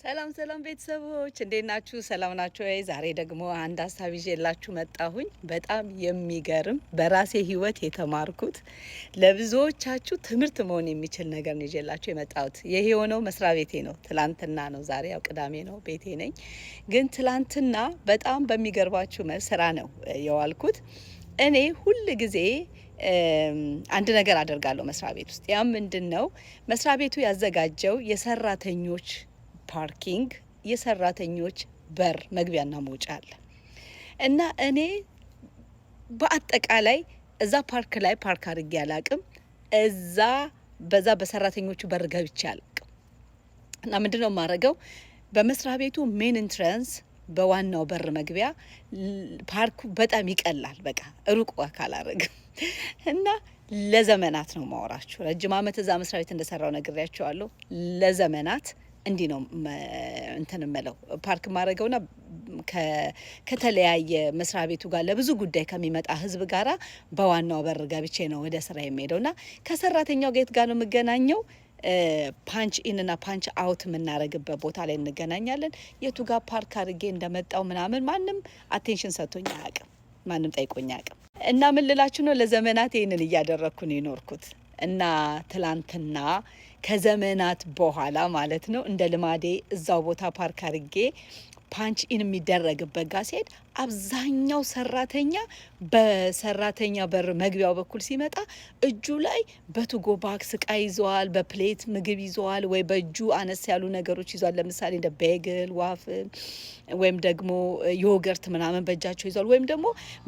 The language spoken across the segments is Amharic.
ሰላም ሰላም ቤተሰቦች እንዴት ናችሁ? ሰላም ናችሁ ወይ? ዛሬ ደግሞ አንድ ሀሳብ ይዤላችሁ መጣሁኝ። በጣም የሚገርም በራሴ ህይወት የተማርኩት ለብዙዎቻችሁ ትምህርት መሆን የሚችል ነገር ነው ይዤላችሁ የመጣሁት። ይሄ የሆነው መስሪያ ቤቴ ነው። ትላንትና ነው። ዛሬ ያው ቅዳሜ ነው፣ ቤቴ ነኝ። ግን ትላንትና በጣም በሚገርባችሁ ስራ ነው የዋልኩት። እኔ ሁል ጊዜ አንድ ነገር አደርጋለሁ መስሪያ ቤት ውስጥ። ያ ምንድን ነው? መስሪያ ቤቱ ያዘጋጀው የሰራተኞች ፓርኪንግ፣ የሰራተኞች በር መግቢያና መውጫ አለ እና እኔ በአጠቃላይ እዛ ፓርክ ላይ ፓርክ አድርጌ አላቅም። በዛ በሰራተኞቹ በር ገብቼ አላቅም። እና ምንድነው የማደርገው? በመስሪያ ቤቱ ሜን ኢንትራንስ በዋናው በር መግቢያ ፓርኩ በጣም ይቀላል። በቃ ሩቅ አካል አረግም እና ለዘመናት ነው ማወራችሁ። ረጅም ዓመት እዛ መስሪያ ቤት እንደሰራው ነግሬያቸዋለሁ። ለዘመናት እንዲህ ነው እንትን እምለው ፓርክ ማድረገውና ከተለያየ መስሪያ ቤቱ ጋር ለብዙ ጉዳይ ከሚመጣ ህዝብ ጋራ በዋናው በር ገብቼ ነው ወደ ስራ የሚሄደውና ከሰራተኛው ጋር የት ጋር ነው የምገናኘው? ፓንች ኢን እና ፓንች አውት የምናረግበት ቦታ ላይ እንገናኛለን። የቱ ጋር ፓርክ አድርጌ እንደመጣው ምናምን ማንም አቴንሽን ሰጥቶኝ አያውቅም፣ ማንም ጠይቆኝ አያውቅም። እና ምን ልላችሁ ነው፣ ለዘመናት ይህንን እያደረግኩ ነው የኖርኩት። እና ትላንትና ከዘመናት በኋላ ማለት ነው እንደ ልማዴ እዛው ቦታ ፓርክ አድርጌ ፓንች ኢን የሚደረግበት ጋር ሲሄድ አብዛኛው ሰራተኛ በሰራተኛ በር መግቢያው በኩል ሲመጣ እጁ ላይ በቱጎ ባክስ እቃ ይዘዋል፣ በፕሌት ምግብ ይዘዋል፣ ወይ በእጁ አነስ ያሉ ነገሮች ይዘዋል። ለምሳሌ እንደ ቤግል፣ ዋፍል ወይም ደግሞ ዮገርት ምናምን በእጃቸው ይዘዋል፣ ወይም ደግሞ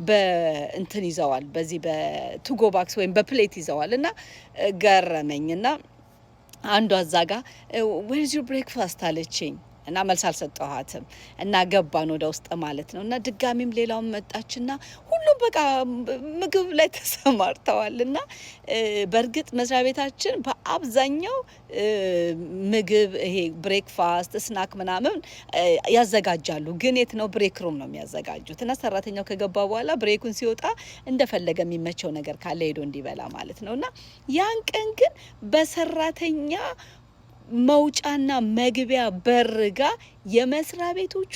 በእንትን ይዘዋል፣ በዚህ በቱጎ ባክስ ወይም በፕሌት ይዘዋል። እና ገረመኝና አንዷ እዛ ጋ ዌርዝ ዩር ብሬክፋስት አለችኝ እና መልስ አልሰጠኋትም እና ገባን ወደ ውስጥ ማለት ነው። እና ድጋሚም ሌላውን መጣችና ሁሉም በቃ ምግብ ላይ ተሰማርተዋል። እና በእርግጥ መስሪያ ቤታችን በአብዛኛው ምግብ ይሄ ብሬክፋስት ስናክ ምናምን ያዘጋጃሉ። ግን የት ነው? ብሬክ ሩም ነው የሚያዘጋጁት። እና ሰራተኛው ከገባ በኋላ ብሬኩን ሲወጣ እንደፈለገ የሚመቸው ነገር ካለ ሄዶ እንዲበላ ማለት ነው። እና ያን ቀን ግን በሰራተኛ መውጫና መግቢያ በርጋ የመስሪያ ቤቶቹ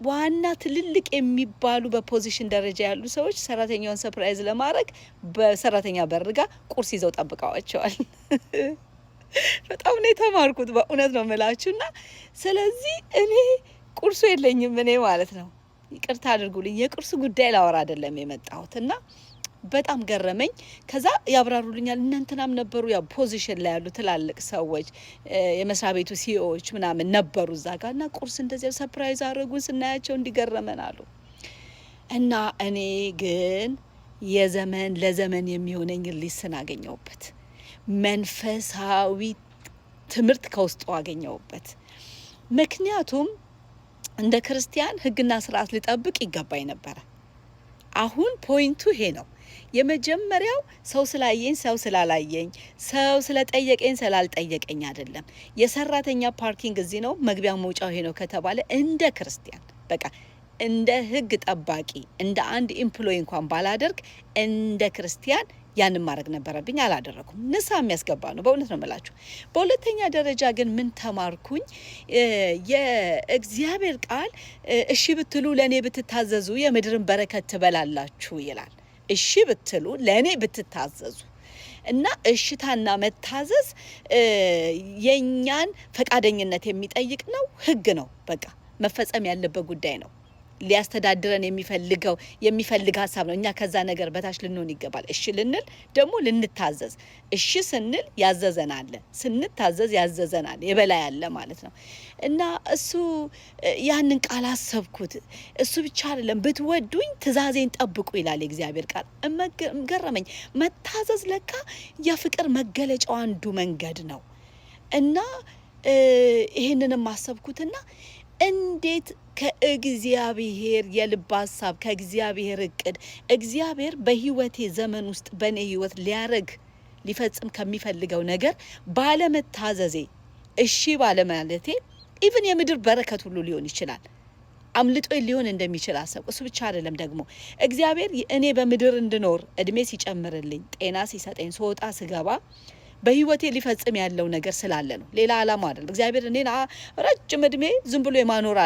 ዋና ትልልቅ የሚባሉ በፖዚሽን ደረጃ ያሉ ሰዎች ሰራተኛውን ሰርፕራይዝ ለማድረግ በሰራተኛ በርጋ ቁርስ ይዘው ጠብቀዋቸዋል። በጣም ነው የተማርኩት፣ በእውነት ነው የምላችሁና ስለዚህ እኔ ቁርሱ የለኝም እኔ ማለት ነው። ይቅርታ አድርጉልኝ፣ የቁርሱ ጉዳይ ላወራ አይደለም የመጣሁት። እና በጣም ገረመኝ። ከዛ ያብራሩልኛል። እናንተናም ነበሩ ያው ፖዚሽን ላይ ያሉ ትላልቅ ሰዎች የመስሪያ ቤቱ ሲኦዎች ምናምን ነበሩ እዛ ጋር እና ቁርስ እንደዚያ ሰርፕራይዝ አድርጉን ስናያቸው እንዲገረመን አሉ። እና እኔ ግን ለዘመን የሚሆነኝ ሊስን አገኘሁበት፣ መንፈሳዊ ትምህርት ከውስጡ አገኘሁበት። ምክንያቱም እንደ ክርስቲያን ሕግና ስርዓት ሊጠብቅ ይገባኝ ነበረ። አሁን ፖይንቱ ይሄ ነው። የመጀመሪያው ሰው ስላየኝ ሰው ስላላየኝ፣ ሰው ስለጠየቀኝ ስላልጠየቀኝ አይደለም። የሰራተኛ ፓርኪንግ እዚህ ነው፣ መግቢያ መውጫው ይሄ ነው ከተባለ እንደ ክርስቲያን በቃ እንደ ህግ ጠባቂ እንደ አንድ ኢምፕሎይ እንኳን ባላደርግ እንደ ክርስቲያን ያንን ማድረግ ነበረብኝ። አላደረኩም። ንሳ የሚያስገባ ነው፣ በእውነት ነው የምላችሁ። በሁለተኛ ደረጃ ግን ምን ተማርኩኝ? የእግዚአብሔር ቃል እሺ ብትሉ ለእኔ ብትታዘዙ የምድርን በረከት ትበላላችሁ ይላል። እሺ ብትሉ ለእኔ ብትታዘዙ እና እሽታና መታዘዝ የኛን ፈቃደኝነት የሚጠይቅ ነው። ህግ ነው፣ በቃ መፈጸም ያለበት ጉዳይ ነው። ሊያስተዳድረን የሚፈልግ ሀሳብ ነው። እኛ ከዛ ነገር በታች ልንሆን ይገባል። እሺ ልንል ደግሞ ልንታዘዝ። እሺ ስንል ያዘዘናል፣ ስንታዘዝ ያዘዘናል፣ የበላይ ያለ ማለት ነው። እና እሱ ያንን ቃል አሰብኩት። እሱ ብቻ አይደለም፣ ብትወዱኝ ትእዛዜን ጠብቁ ይላል የእግዚአብሔር ቃል። ገረመኝ። መታዘዝ ለካ የፍቅር መገለጫው አንዱ መንገድ ነው። እና ይህንንም አሰብኩትና እንዴት ከእግዚአብሔር የልብ ሀሳብ ከእግዚአብሔር እቅድ እግዚአብሔር በህይወቴ ዘመን ውስጥ በእኔ ህይወት ሊፈጽም ከሚፈልገው ነገር ባለመታዘዜ፣ እሺ ባለማለቴ ኢቭን የምድር በረከት ሁሉ ሊሆን ይችላል አምልጦ ሊሆን እንደሚችል አሰብኩ። እሱ ብቻ አይደለም ደግሞ እግዚአብሔር እኔ በምድር እንድኖር እድሜ ሲጨምርልኝ፣ ጤና ሲሰጠኝ፣ ስወጣ ስገባ በህይወቴ ሊፈጽም ያለው ነገር ስላለ ነው። ሌላ ዓላማ አይደለም። እግዚአብሔር እኔን ረጅም እድሜ ዝም ብሎ የማኖር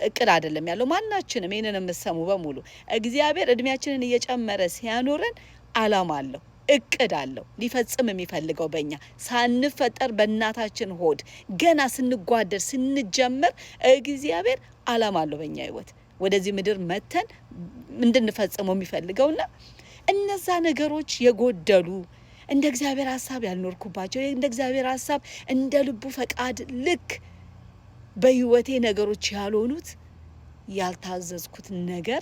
እቅድ አይደለም ያለው። ማናችንም ይሄንን የምትሰሙ በሙሉ እግዚአብሔር እድሜያችንን እየጨመረ ሲያኖረን ዓላማ አለው፣ እቅድ አለው። ሊፈጽም የሚፈልገው በእኛ ሳንፈጠር በእናታችን ሆድ ገና ስንጓደር ስንጀመር እግዚአብሔር ዓላማ አለው በእኛ ህይወት ወደዚህ ምድር መተን እንድንፈጽመው የሚፈልገውና እነዛ ነገሮች የጎደሉ እንደ እግዚአብሔር ሐሳብ ያልኖርኩባቸው እንደ እግዚአብሔር ሐሳብ እንደ ልቡ ፈቃድ ልክ በህይወቴ ነገሮች ያልሆኑት ያልታዘዝኩት ነገር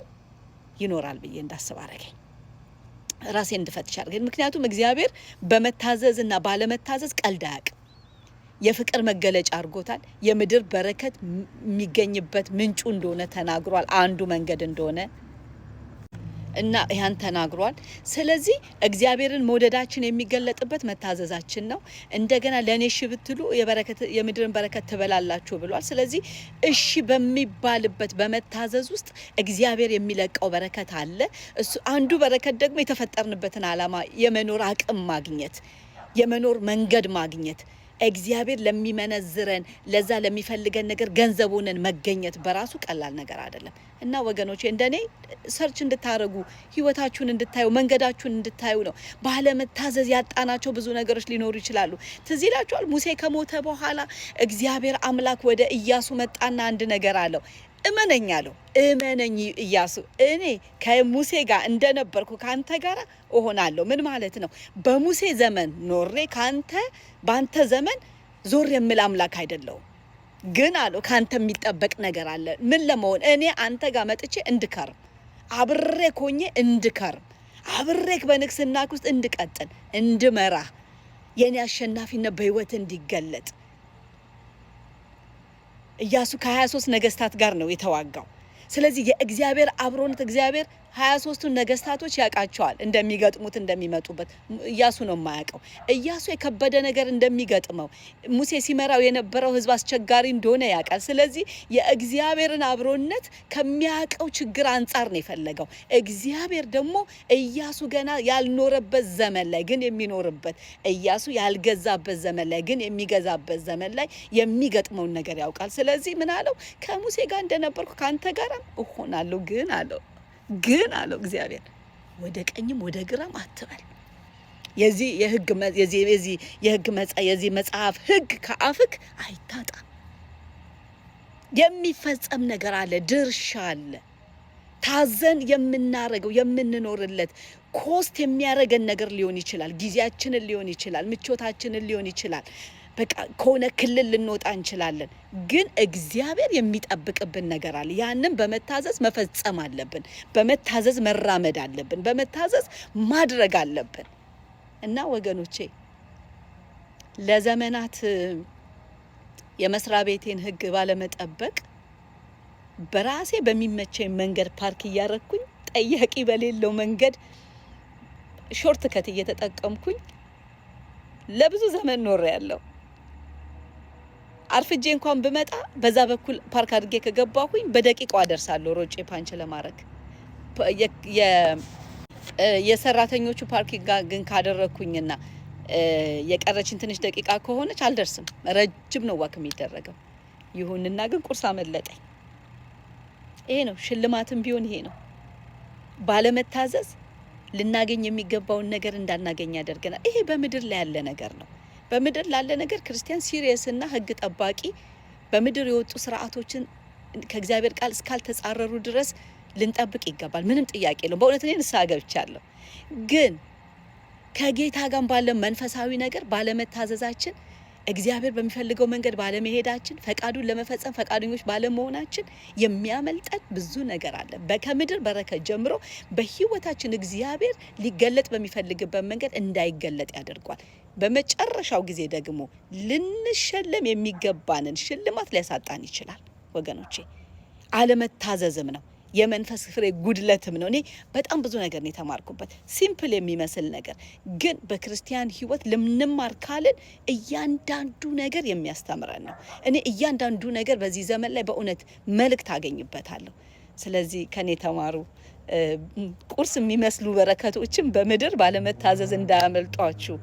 ይኖራል ብዬ እንዳስብ አረገኝ። ራሴን እንድፈትሽ አድርገኝ። ምክንያቱም እግዚአብሔር በመታዘዝና ባለመታዘዝ ቀልድ አያውቅም። የፍቅር መገለጫ አድርጎታል። የምድር በረከት የሚገኝበት ምንጩ እንደሆነ ተናግሯል። አንዱ መንገድ እንደሆነ እና ያን ተናግሯል። ስለዚህ እግዚአብሔርን መውደዳችን የሚገለጥበት መታዘዛችን ነው። እንደገና ለኔ እሺ ብትሉ የምድርን በረከት ትበላላችሁ ብሏል። ስለዚህ እሺ በሚባልበት በመታዘዝ ውስጥ እግዚአብሔር የሚለቀው በረከት አለ። እሱ አንዱ በረከት ደግሞ የተፈጠርንበትን ዓላማ የመኖር አቅም ማግኘት፣ የመኖር መንገድ ማግኘት፣ እግዚአብሔር ለሚመነዝረን ለዛ ለሚፈልገን ነገር ገንዘቡንን መገኘት በራሱ ቀላል ነገር አይደለም። እና ወገኖቼ እንደኔ ሰርች እንድታረጉ ህይወታችሁን እንድታዩ መንገዳችሁን እንድታዩ ነው። ባለመታዘዝ ያጣናቸው ብዙ ነገሮች ሊኖሩ ይችላሉ። ትዝ ይላችኋል ሙሴ ከሞተ በኋላ እግዚአብሔር አምላክ ወደ ኢያሱ መጣና አንድ ነገር አለው። እመነኝ አለው። እመነኝ ኢያሱ፣ እኔ ከሙሴ ጋር እንደነበርኩ ካንተ ጋር እሆናለሁ። ምን ማለት ነው? በሙሴ ዘመን ኖሬ ባንተ ዘመን ዞር የምል አምላክ አይደለሁም። ግን አለው ካንተ የሚጠበቅ ነገር አለ። ምን ለመሆን? እኔ አንተ ጋር መጥቼ እንድከርም፣ አብሬክ ሆኜ እንድከርም፣ አብሬክ በንግስናክ ውስጥ እንድቀጥል፣ እንድመራ፣ የኔ አሸናፊነት በህይወት እንዲገለጥ። ኢያሱ ከ23 ነገስታት ጋር ነው የተዋጋው። ስለዚህ የእግዚአብሔር አብሮነት እግዚአብሔር 23ቱን ነገስታቶች ያውቃቸዋል፣ እንደሚገጥሙት እንደሚመጡበት። ኢያሱ ነው የማያውቀው። ኢያሱ የከበደ ነገር እንደሚገጥመው ሙሴ ሲመራው የነበረው ህዝብ አስቸጋሪ እንደሆነ ያውቃል። ስለዚህ የእግዚአብሔርን አብሮነት ከሚያውቀው ችግር አንጻር ነው የፈለገው። እግዚአብሔር ደግሞ ኢያሱ ገና ያልኖረበት ዘመን ላይ ግን የሚኖርበት፣ ኢያሱ ያልገዛበት ዘመን ላይ ግን የሚገዛበት ዘመን ላይ የሚገጥመውን ነገር ያውቃል። ስለዚህ ምን አለው? ከሙሴ ጋር እንደነበርኩ ካንተ ጋር እሆናለሁ። ግን አለው እግዚአብሔር ወደ ቀኝም ወደ ግራም አትበል። የዚህ መጽሐፍ ህግ ከአፍክ አይታጣ። የሚፈጸም ነገር አለ፣ ድርሻ አለ። ታዘን የምናረገው የምንኖርለት ኮስት የሚያረገን ነገር ሊሆን ይችላል። ጊዜያችንን ሊሆን ይችላል፣ ምቾታችንን ሊሆን ይችላል። በቃ ከሆነ ክልል ልንወጣ እንችላለን። ግን እግዚአብሔር የሚጠብቅብን ነገር አለ። ያንን በመታዘዝ መፈጸም አለብን። በመታዘዝ መራመድ አለብን። በመታዘዝ ማድረግ አለብን። እና ወገኖቼ ለዘመናት የመስሪያ ቤቴን ህግ ባለመጠበቅ በራሴ በሚመቸኝ መንገድ ፓርክ እያረኩኝ ጠያቂ በሌለው መንገድ ሾርት ከት እየተጠቀምኩኝ ለብዙ ዘመን ኖር ያለው። አርፍጄ እንኳን ብመጣ በዛ በኩል ፓርክ አድርጌ ከገባሁኝ በደቂቃው አደርሳለሁ ሮጬ ፓንች ለማድረግ። የሰራተኞቹ ፓርኪንግ ግን ካደረኩኝና የቀረችን ትንሽ ደቂቃ ከሆነች አልደርስም። ረጅም ነው ዋክ የሚደረገው። ይሁንና ግን ቁርስ አመለጠኝ። ይሄ ነው ሽልማትም ቢሆን ይሄ ነው። ባለመታዘዝ ልናገኝ የሚገባውን ነገር እንዳናገኝ ያደርገናል። ይሄ በምድር ላይ ያለ ነገር ነው። በምድር ላለ ነገር ክርስቲያን ሲሪየስ እና ህግ ጠባቂ በምድር የወጡ ስርዓቶችን ከእግዚአብሔር ቃል እስካልተጻረሩ ድረስ ልንጠብቅ ይገባል። ምንም ጥያቄ የለውም። በእውነት እኔ ንስሐ ገብቻለሁ። ግን ከጌታ ጋር ባለ መንፈሳዊ ነገር ባለመታዘዛችን፣ እግዚአብሔር በሚፈልገው መንገድ ባለመሄዳችን፣ ፈቃዱን ለመፈጸም ፈቃደኞች ባለመሆናችን የሚያመልጠን ብዙ ነገር አለ። ከምድር በረከት ጀምሮ በህይወታችን እግዚአብሔር ሊገለጥ በሚፈልግበት መንገድ እንዳይገለጥ ያደርጓል። በመጨረሻው ጊዜ ደግሞ ልንሸለም የሚገባንን ሽልማት ሊያሳጣን ይችላል። ወገኖቼ አለመታዘዝም ነው፣ የመንፈስ ፍሬ ጉድለትም ነው። እኔ በጣም ብዙ ነገር ነው የተማርኩበት። ሲምፕል የሚመስል ነገር ግን በክርስቲያን ህይወት ልንማር ካልን እያንዳንዱ ነገር የሚያስተምረን ነው። እኔ እያንዳንዱ ነገር በዚህ ዘመን ላይ በእውነት መልእክት አገኝበታለሁ። ስለዚህ ከኔ ተማሩ። ቁርስ የሚመስሉ በረከቶችን በምድር ባለመታዘዝ እንዳያመልጧችሁ፣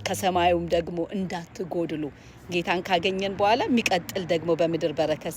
ከሰማዩም ደግሞ እንዳትጎድሉ። ጌታን ካገኘን በኋላ የሚቀጥል ደግሞ በምድር በረከት